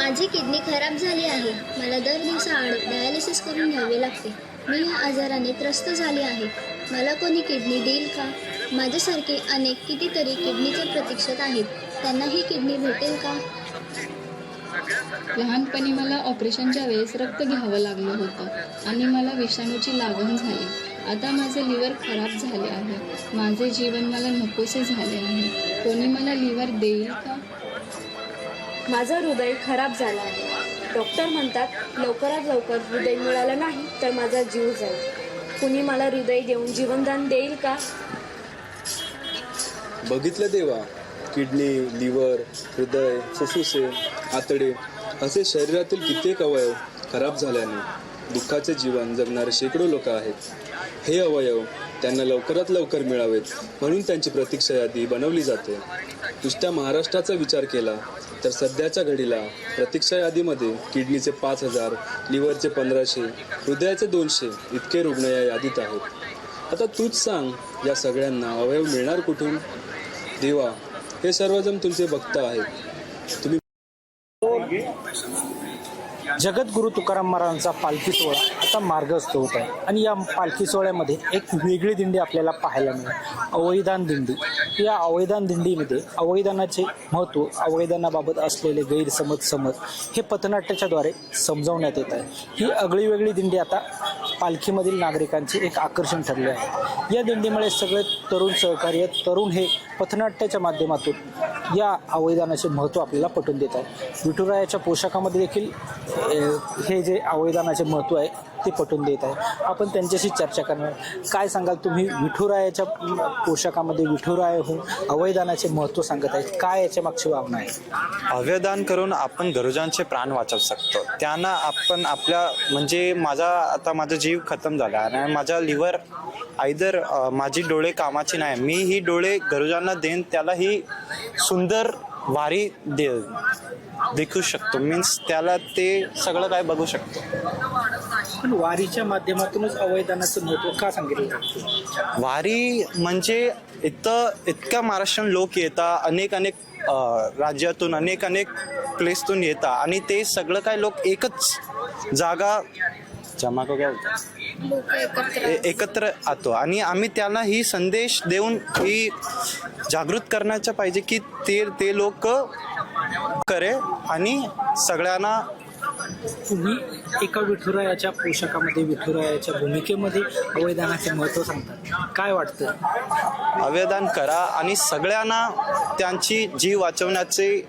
माझी किडनी खराब झाली आहे. मला दर दिवसाआड डायलिसिस करून घ्यावे लागते. मी या आजाराने त्रस्त झाले आहे. मला कोणी किडनी देईल का? माझ्यासारखे अनेक कितीतरी किडनीच्या प्रतीक्षेत आहेत. त्यांना ही किडनी भेटेल का? लहानपणी मला ऑपरेशनच्या वेळेस रक्त घ्यावं लागलं होतं आणि मला विषाणूची लागण झाली. आता माझे लिव्हर खराब झाले आहे. माझे जीवन मला नकोसे झाले आहे. कोणी मला लिव्हर देईल का? माझं हृदय खराब झालं आहे. डॉक्टर म्हणतात लवकरात लवकर हृदय मिळालं नाही तर माझा जीव जाईल. कुणी मला हृदय देऊन जीवनदान देईल का? बघितलं देवा, किडनी, लिव्हर, हृदय, फुफ्फुसे, आतडे असे शरीरातील कित्येक अवयव खराब झाल्याने दुःखाचे जीवन जगणारे शेकडो लोक आहेत. हे अवयव त्यांना लवकरात लवकर मिळावेत म्हणून त्यांची प्रतीक्षा यादी बनवली जाते. नुसत्या महाराष्ट्राचा विचार केला तर सध्याच्या घडीला प्रतीक्षा यादीमध्ये किडनीचे 5,000, लिव्हरचे 1,500, हृदयाचे 200 इतके रुग्ण या यादीत आहेत. आता तूच सांग, या सगळ्यांना अवयव मिळणार कुठून? देवा, हे सर्वजण तुमचे भक्त आहेत. तुम्ही जगद्गुरू तुकाराम महाराजांचा पालखी सोहळा आता मार्गस्थ होत आहे आणि या पालखी सोहळ्यामध्ये एक वेगळी दिंडी आपल्याला पाहायला मिळेल, अवयदान दिंडी. या अवयदान दिंडीमध्ये अवयदानाचे महत्त्व, अवयदानाबाबत असलेले गैरसमज हे पथनाट्याच्याद्वारे समजावण्यात येत आहे. ही आगळी वेगळी दिंडी आता पालखीमधील नागरिकांचे एक आकर्षण ठरले आहे. या दिंडीमुळे सगळे तरुण सहकार्य, तरुण हे पथनाट्याच्या माध्यमातून या अवयदानाचे महत्त्व आपल्याला पटवून देत आहे. विठुरायाच्या पोशाखामध्ये देखील हे जे अवयदानाचे महत्त्व आहे ते पटवून देत आहे. आपण त्यांच्याशी चर्चा करणार. काय सांगाल तुम्ही? विठुरायाच्या पोशाखामध्ये विठुराय होऊन अवयदानाचे महत्त्व सांगत आहे, काय याच्या मागची भावना आहे? अवयदान करून आपण गरजांचे प्राण वाचवू शकतो. त्यांना आपण आपल्या म्हणजे माझा जीव खतम झाला आणि माझा लिव्हर आयदर माझी डोळे कामाची नाही, मी ही डोळे गरजांना देईन, त्याला ही सुंदर वारी देखू शकतो. मीन्स त्याला ते सगळं काय बघू शकतो. पण वारीच्या माध्यमातूनच अवयदानाचं महत्त्व का सांगितलं? वारी म्हणजे इतका महाराष्ट्रीयन लोक येतात, अनेक राज्यातून अनेक प्लेसतून येतात आणि ते सगळं काय लोक एकच जागा जमा एकत्र आतो आणि आम्ही त्यांना ही संदेश देऊन ही जागृत करण्याचं पाहिजे की ते लोक करे आणि सगळ्यांना. तुम्ही एका विठुरायाच्या पोशाखामध्ये, विठुरायाच्या भूमिकेमध्ये अवयदानाचे महत्त्व सांगतात, काय वाटतं? अवयदान करा आणि सगळ्यांना त्यांची जीव वाचवण्याची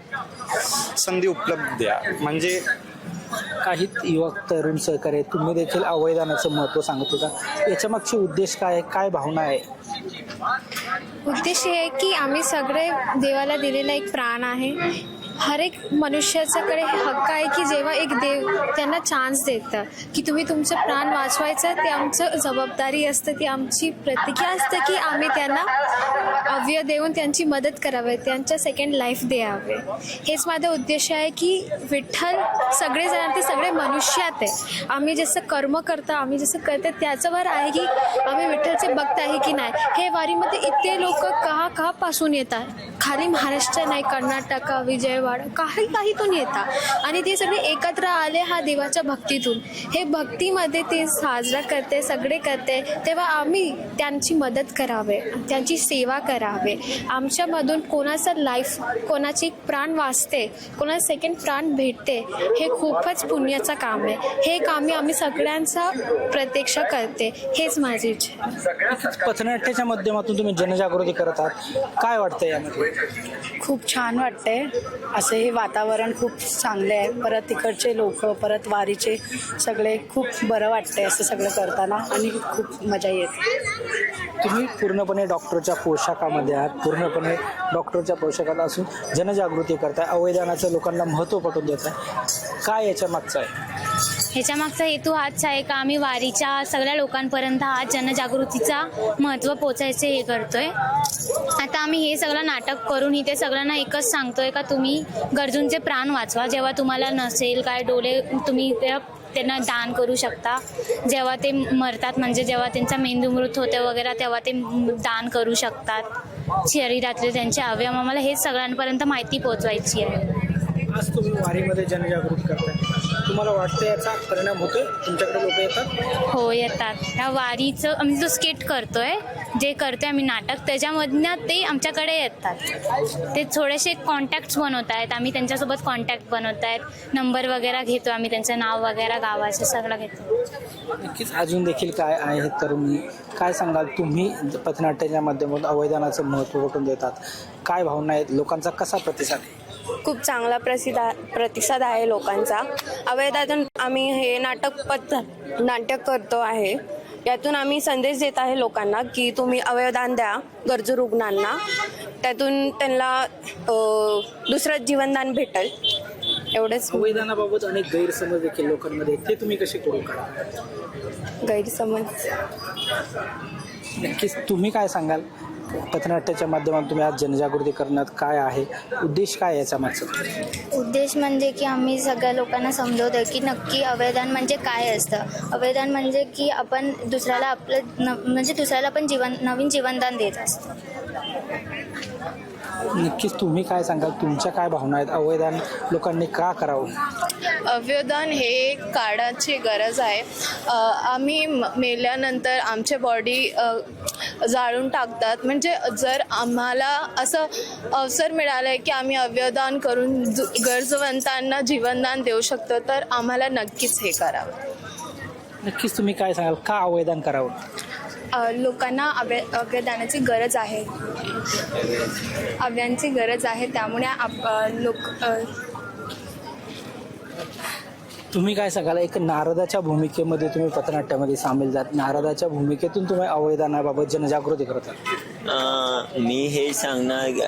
संधी उपलब्ध द्या. म्हणजे काही युवक तरुण सहकार्य, तुम्ही देखील अवयदानाचं महत्त्व सांगत होता. याच्या मागचे उद्देश काय भावना आहे? उद्देश हे आहे की आम्ही सगळे देवाला दिलेला एक प्राण आहे. हर एक मनुष्याच्याकडे हक्क आहे की जेव्हा एक देव त्यांना चान्स देतं की तुम्ही तुमचं प्राण वाचवायचं, ते आमचं जबाबदारी असतं, ती आमची प्रतिज्ञा असते की आम्ही त्यांना अवयव देऊन त्यांची मदत करावी, त्यांच्या सेकंड लाईफ द्यावे. हेच माझा उद्देश आहे की विठ्ठल सगळेजण, ते सगळे मनुष्यात आहे. आम्ही जसं कर्म करतो, आम्ही जसं करतो त्याच्यावर आहे की आम्ही विठ्ठलचे भक्त आहे की नाही. हे वारीमध्ये इतके लोक कहापासून येतात, खाली महाराष्ट्र नाही, कर्नाटक, विजयवाडा, काहीतून येतात आणि ते सगळे एकत्र आले हा देवाच्या भक्तीतून. हे भक्तीमध्ये ते साजरा करते, सगळे करते, तेव्हा आम्ही त्यांची मदत करावे, त्यांची सेवा करावे. आमच्यामधून कोणाचं लाईफ, कोणाची प्राण वाचते, कोणाचं सेकंड प्राण भेटते, हे खूपच पुण्याचं काम आहे. हे काम आम्ही सगळ्यांचा प्रतीक्षा करते. हेच माझी इच्छा. पथनाट्याच्या माध्यमातून तुम्ही जनजागृती करत आहात, काय वाटतं यामध्ये? खूप छान वाटतंय. असं हे वातावरण खूप चांगलं आहे. परत तिकडचे लोक, परत वारीचे सगळे, खूप बरं वाटतंय असं सगळं करताना आणि खूप मजा येते. तुम्ही पूर्णपणे डॉक्टरच्या पोशाखामध्ये आहात, पूर्णपणे डॉक्टरच्या पोशाखात असून जनजागृती करताय, अवयदानाचं लोकांना महत्त्व पटवून देत आहे, काय याच्या मागचं आहे? ह्याच्या मागचा हेतू हाच आहे का आम्ही वारीच्या सगळ्या लोकांपर्यंत हा जनजागृतीचा महत्त्व पोचायचे हे करतोय. आता आम्ही हे सगळं नाटक करून इथे सगळ्यांना एकच सांगतोय का तुम्ही गरजूंचे प्राण वाचवा. जेव्हा तुम्हाला नसेल काय डोळे, तुम्ही त्यांना दान करू शकता. जेव्हा ते मरतात, म्हणजे जेव्हा त्यांचा मेंदू मृत होते वगैरे, तेव्हा ते दान करू शकतात शरीरातले त्यांचे अवयव. आम्हाला हे सगळ्यांपर्यंत माहिती पोचवायची आहे. आज तुम्ही वारीमध्ये जनजागृती करताय, तुम्हाला वाटतं याचा परिणाम होतोय? तुमच्याकडे लोक येतात? हो येतात. ह्या वारीचं आम्ही जो स्किट करतोय, जे करतोय आम्ही नाटक, त्याच्यामधनं ते आमच्याकडे येतात. ते थोडेसे कॉन्टॅक्ट्स बनवत आहेत, आम्ही त्यांच्यासोबत कॉन्टॅक्ट बनवत आहेत, नंबर वगैरे घेतो आम्ही, त्यांचं नाव वगैरे गावाचं सगळं घेतो. नक्कीच. अजून देखील काय आहे तरुणी, काय सांगाल तुम्ही? पथनाट्याच्या माध्यमातून अवयदानाचं महत्त्व पटवून देतात, काय भावना आहेत, लोकांचा कसा प्रतिसाद आहे? खूप चांगला प्रतिसाद आहे लोकांचा. अवयदातून आम्ही हे नाटक करतो आहे. यातून आम्ही संदेश देत आहे लोकांना की तुम्ही अवयवदान द्या गरजू रुग्णांना, त्यातून त्यांना दुसरं जीवनदान भेटेल. एवढंच. अवयदानाबाबत अनेक गैरसमज देखील लोकांमध्ये, ते तुम्ही कसे करू का? गैरसमज. नक्कीच. तुम्ही काय सांगाल? पथनाट्याच्या माध्यमातून तुम्ही आज जनजागृती करण्यात काय आहे उद्देश, काय याचा मागचा? उद्देश म्हणजे की आम्ही सगळ्या लोकांना समजवतो की नक्की अवयदान म्हणजे काय असतं. अवयदान म्हणजे की आपण दुसऱ्याला दुसऱ्याला पण नवीन जीवनदान देत असतो. नक्कीच. तुम्ही काय सांगाल? तुमच्या काय भावना आहेत? अवयदान लोकांनी का करावं? अवयवदान हे एक काळाची गरज आहे. आम्ही मेल्यानंतर आमची बॉडी जाळून टाकतात. म्हणजे जर आम्हाला असं अवसर मिळाला आहे की आम्ही अवयवदान करून गरजवंतांना जीवनदान देऊ शकतो, तर आम्हाला नक्कीच हे करावं. नक्कीच. तुम्ही काय सांगाल? का अवयदान करावं? लोकांना अवयदानाची गरज आहे. अवयांची गरज आहे, त्यामुळे तुम्ही काय सांगाल? एक नारदाच्या भूमिकेमध्ये तुम्ही पथनाट्यामध्ये सामील झालात. नारदाच्या भूमिकेतून तुम्ही अवयदानाबाबत जनजागृती करतात. मी हे सांगणार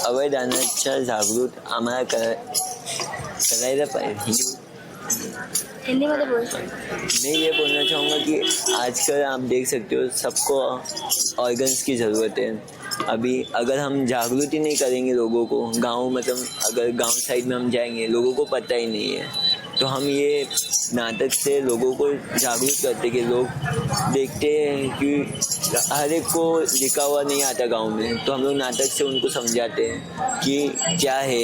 अवयदानाच्या जागृत आम्हाला करायला पाहिजे. हिंदी में बोल. मैं ये बोलना चाहूँगा कि आजकल आप देख सकते हो सबको ऑर्गन्स की ज़रूरत है. अभी अगर हम जागृति नहीं करेंगे लोगों को, अगर गांव साइड में हम जाएंगे, लोगों को पता ही नहीं है, तो हम ये नाटक से लोगों को जागरूक करते कि लोग देखते हैं कि हर एक को लिखा हुआ नहीं आता गांव में, तो हम लोग नाटक से उनको समझाते हैं कि क्या है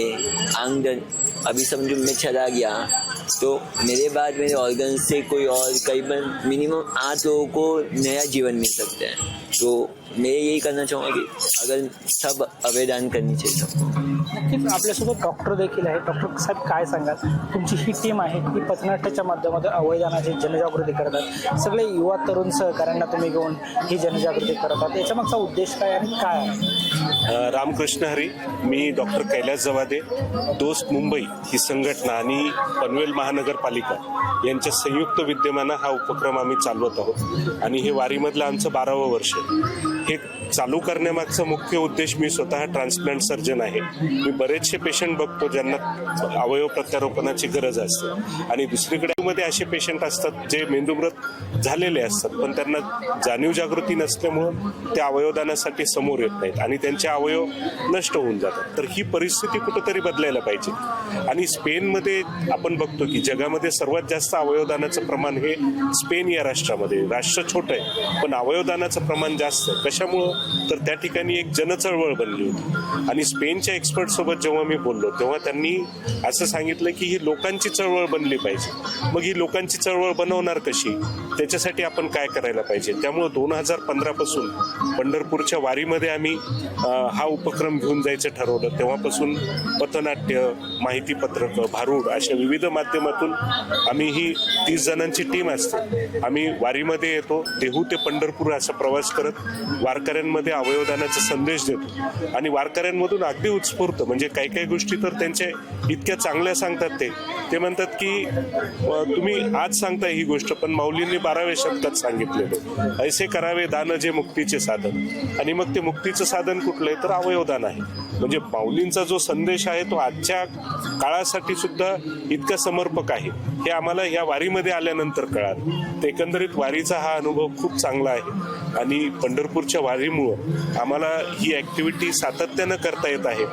आंगन. अभी समझो मैं चला गया तो मेरे बाद मेरे ऑर्गन से कोई और करीबन मिनिमम 8 लोगों को नया जीवन मिल सकता है. तो मैं यही करना चाहूँगा कि अगर सब अवयदान करनी चाहिए सबको. नक्कीच. आपल्यासोबत डॉक्टर देखील आहे. डॉक्टर साहेब काय सांगाल? तुमची ही टीम आहे की पथनाट्याच्या माध्यमातून अवयदानाची जनजागृती करतात. सगळे युवा तरुण सहकाऱ्यांना तुम्ही घेऊन ही जनजागृती करतात. याच्या मागचा उद्देश काय आणि काय आहे? रामकृष्ण हरी. मी डॉक्टर कैलास जवादे, दोस्त मुंबई ही संघटना आणि पनवेल महानगरपालिका यांच्या संयुक्त विद्यमानं हा उपक्रम आम्ही चालवत आहोत. आणि हे वारीमधलं आमचं 12वं वर्ष. हे चालू करण्यामागचा मुख्य उद्देश, मी स्वतः ट्रान्सप्लांट सर्जन आहे. मी बरेचसे पेशंट बघतो ज्यांना अवयव प्रत्यारोपणाची गरज असते, आणि दुसरीकडे मध्ये असे पेशंट असतात जे मेंदूमृत झालेले असतात, पण त्यांना जाणीव जागृती नसल्यामुळं ते अवयवदानासाठी समोर येत नाहीत आणि त्यांचे अवयव नष्ट होऊन जातात. तर ही परिस्थिती कुठंतरी बदलायला पाहिजे. आणि स्पेनमध्ये आपण बघतो की जगामध्ये सर्वात जास्त अवयवदानाचं प्रमाण हे स्पेन या राष्ट्रामध्ये. राष्ट्र छोटं आहे पण अवयवदानाचं प्रमाण जास्त आहे. कशामुळं? तर त्या ठिकाणी एक जनचळवळ बनली होती. आणि स्पेनच्या एक्सपर्ट सोबत जेव्हा मी बोललो तेव्हा त्यांनी असं सांगितलं की ही लोकांची चळवळ बनली पाहिजे. मग ही लोकांची चळवळ बनवणार कशी? त्याच्यासाठी आपण काय करायला पाहिजे? त्यामुळं 2015 पासून पंढरपूरच्या वारीमध्ये आम्ही हा उपक्रम घेऊन जायचं ठरवलं. तेव्हापासून पथनाट्य, माहितीपत्रकं, भारूड अशा विविध माध्यमातून आम्ही ही 30 जणांची टीम असते. आम्ही वारीमध्ये येतो, देहू ते पंढरपूर असा प्रवास करत वारकऱ्यांमध्ये अवयवदानाचा संदेश देतो. आणि वारकऱ्यांमधून अगदी उत्स्फूर्त, म्हणजे काही काही गोष्टी तर त्यांच्या इतक्या चांगल्या सांगतात ते म्हणतात की तुम्ही आज सांगताय ही गोष्ट, पण माऊलींनी 12व्या शतकात सांगितलेलं ऐसे करावे दान जे मुक्तीचे साधन. आणि मग ते मुक्तीचं साधन कुठलं आहे? तर अवयवदान आहे. म्हणजे माऊलींचा जो संदेश आहे तो आजच्या काळासाठी सुद्धा इतका समर्पक आहे हे आम्हाला या वारीमध्ये आल्यानंतर कळालं. तर एकंदरीत वारीचा हा अनुभव खूप चांगला आहे. आणि पंढरपूरच्या वारीमुळं आम्हाला ही ॲक्टिव्हिटी सातत्यानं करता येत आहे.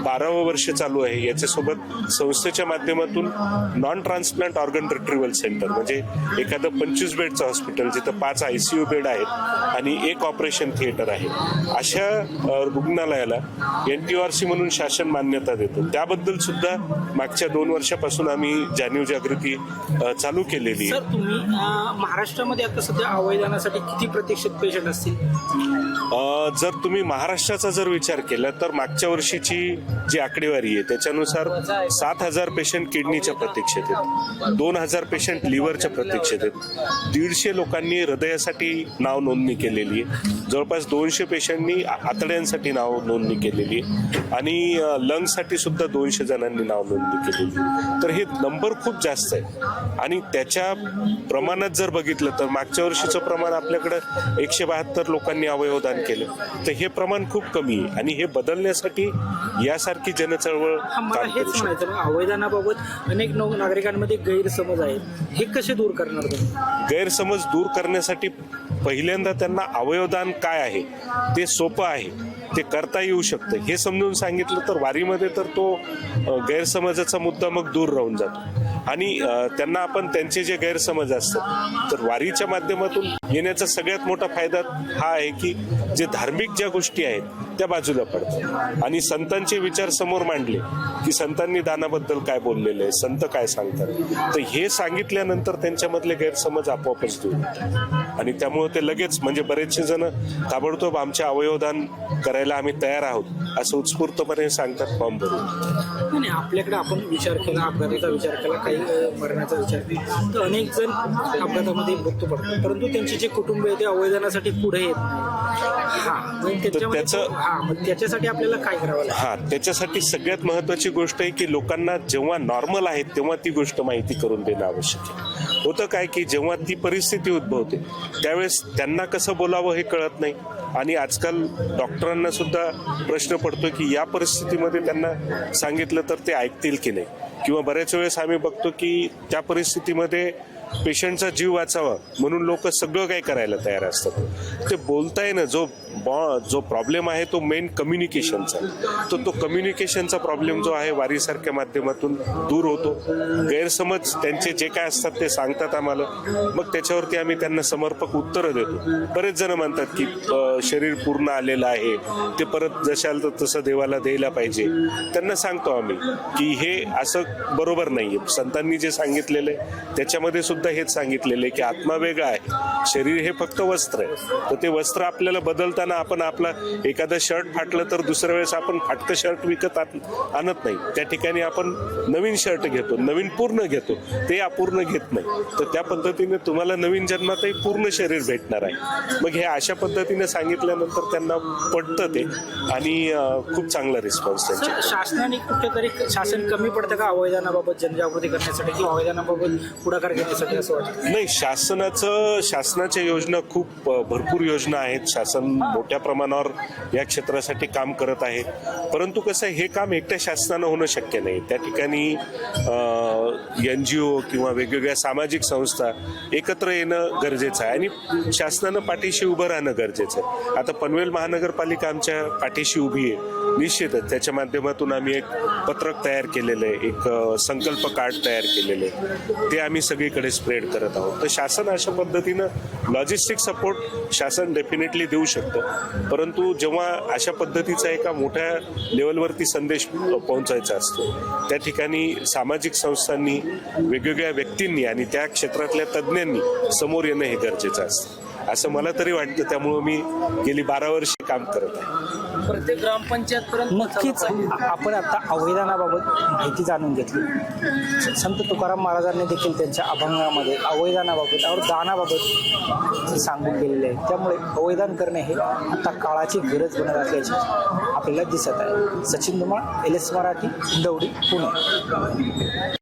12वं वर्ष चालू आहे. याच्यासोबत संस्थेच्या माध्यमातून non transplant organ retrieval centre, म्हणजे एखादं 25 बेडचं हॉस्पिटल जिथं 5 ICU बेड आहेत आणि 1 ऑपरेशन थिएटर आहे, अशा रुग्णालयाला NTORC म्हणून शासन मान्यता देतं. त्याबद्दल सुद्धा मागच्या 2 वर्षापासून आम्ही जाणीव जागृती चालू केलेली सर, आहे. तुम्ही महाराष्ट्रामध्ये आता सध्या अवयदानासाठी किती प्रतिशत पेशंट असतील? जर तुम्ही महाराष्ट्राचा जर विचार केला तर मागच्या वर्षीची जी आकडेवारी आहे त्याच्यानुसार 7,000 पेशंट किडनीच्या प्रतीक्षेत आहेत, 2,000 पेशंट लिव्हरच्या प्रतीक्षेत आहेत, 150 लोकांनी हृदयासाठी नाव नोंदणी केलेली आहे, जवळपास 200 पेशंटनी आतड्यांसाठी नाव नोंदणी केलेली आहे आणि लंग्ससाठी सुद्धा 200 जणांनी नाव नोंदणी केलेली आहे. तर हे नंबर खूप जास्त आहे आणि त्याच्या प्रमाणात जर बघितलं तर मागच्या वर्षीचं प्रमाण आपल्याकडं 172 लोकांनी अवयवदान केलं, तर हे प्रमाण खूप कमी आहे आणि हे बदलण्यासाठी यासारखी जनचळवळ मला काम हेच करू शकते. म्हणायचं, अवयदानाबाबत अनेक नागरिकांमध्ये गैरसमज आहेत, हे कसे दूर करणार तुम्ही? गैरसमज दूर करण्यासाठी पहिल्यांदा त्यांना अवयवदान काय आहे ते सोपं आहे, ते करता येऊ शकतं हे समजून सांगितलं तर वारीमध्ये तर तो गैरसमजाचा मुद्दा मग दूर राहून जातो. आणि त्यांना आपण त्यांचे जे गैरसमज असतात तर वारीच्या माध्यमातून येण्याचा सगळ्यात मोठा फायदा हा आहे की जे धार्मिक ज्या गोष्टी आहेत त्या बाजूला पडतात आणि संतांचे विचार समोर मांडले की संतांनी दानाबद्दल काय बोललेलं आहे, संत काय सांगतात, तर हे सांगितल्यानंतर त्यांच्यामधले गैरसमज आपोआपच दूर होतात आणि त्यामुळे ते लगेच, म्हणजे बरेचसे जण ताबडतोब आमचे अवयवदान करायला आम्ही तयार आहोत असं उत्स्फूर्तपणे सांगतात फॉर्म भरून. नाही, आपल्याकडे आपण विचार केला, अपघाताचा विचार केला, काही मरणाचा विचार केला, तर अनेक जण अपघातामध्ये मृत्यू पडतात, परंतु त्यांचे जे कुटुंब आहे ते अवयदानासाठी पुढे येत नाही. त्याच्यासाठी आपल्याला काय करावं लागेल? त्याच्यासाठी सगळ्यात महत्वाची गोष्ट आहे की लोकांना जेव्हा नॉर्मल आहेत तेव्हा ती गोष्ट माहिती करून देणं आवश्यक आहे. होतं काय की जेव्हा ती परिस्थिती उद्भवते त्यावेळेस त्यांना कसं बोलावं हे कळत नाही आणि आजकाल डॉक्टरांना सुद्धा प्रश्न पडतो की या परिस्थितीमध्ये त्यांना सांगितलं तर ते ऐकतील की नाही, किंवा बऱ्याच वेळेस आम्ही बघतो की त्या परिस्थितीमध्ये पेशंटचा जीव वाचावा म्हणून लोक सगळं काही करायला तयार असतात. ते बोलताय ना, जो प्रॉब्लेम आहे तो मेन कम्युनिकेशनचा, तो कम्युनिकेशनचा प्रॉब्लेम जो आहे वारीसारख्या माध्यमातून दूर होतो. गैरसमज त्यांचे जे काय असतात ते सांगतात आम्हाला, मग त्याच्यावरती आम्ही त्यांना समर्पक उत्तरं देतो. बरेच जण म्हणतात की शरीर पूर्ण आलेलं आहे, ते परत जशाल तर तसं देवाला द्यायला पाहिजे. त्यांना सांगतो आम्ही की हे असं बरोबर नाहीये. संतांनी जे सांगितलेलं आहे त्याच्यामध्ये सुद्धा हेच सांगितलेलं आहे की आत्मा वेगळा आहे, शरीर हे फक्त वस्त्र आहे. तर ते वस्त्र आपल्याला बदलताना आपण आपला एखादं शर्ट फाटलं तर दुसऱ्या वेळेस आपण फाटकं शर्ट विकत आणत नाही, त्या ठिकाणी आपण नवीन शर्ट घेतो, नवीन पूर्ण घेतो, ते अपूर्ण घेत नाही. तर त्या पद्धतीने तुम्हाला नवीन जन्मातही पूर्ण शरीर भेटणार आहे. मग हे अशा पद्धतीने सांगितल्यानंतर त्यांना पडतं ते आणि खूप चांगला रिस्पॉन्स त्यांच्या. शासनाने कुठेतरी शासन कमी पडतं का अवयदानाबाबत जनजागृती करण्यासाठी किंवा अवयदानाबाबत पुढाकार घेण्यासाठी असं वाटतं? नाही, शासनाच्या योजना खूप भरपूर योजना आहेत. शासन मोठ्या प्रमाणावर या क्षेत्रासाठी काम करत आहे, परंतु कसं आहे, हे काम एकट्या शासनानं होणं शक्य नाही. त्या ठिकाणी NGO किंवा वेगवेगळ्या सामाजिक संस्था एकत्र येणं गरजेचं आहे आणि शासनानं पाठीशी उभं राहणं गरजेचं आहे. आता पनवेल महानगरपालिका आमच्या पाठीशी उभी आहे निश्चितच. त्याच्या माध्यमातून आम्ही एक पत्रक तयार केलेलं आहे, एक संकल्प कार्ड तयार केलेलं आहे, ते आम्ही सगळीकडे स्प्रेड करत आहोत. तर शासन अशा पद्धतीनं लॉजिस्टिक सपोर्ट शासन डेफिनेटली देऊ शकतं, परंतु जेव्हा अशा पद्धतीचा एका मोठ्या लेवलवरती संदेश पोहोचायचा असतो त्या ठिकाणी सामाजिक संस्थांनी, वेगवेगळ्या व्यक्तींनी आणि त्या क्षेत्रातल्या तज्ज्ञांनी समोर येणं हे गरजेचं असतं असं मला तरी वाटतं. त्यामुळं मी गेली 12 वर्षे काम करत आहे. प्रत्येक ग्रामपंचायत पर्यंत नक्कीच आपण आता अवयदानाबाबत माहिती जाणून घेतली. संत तुकाराम महाराजांनी देखील त्यांच्या अभंगामध्ये अवयदानाबाबत और दानाबाबत सांगून गेलेले आहे. त्यामुळे अवयदान करणे हे आता काळाची गरज बनत असल्याचे आपल्याला दिसत आहे. सचिन धुमाळ, LS मराठी, दौडी, पुणे.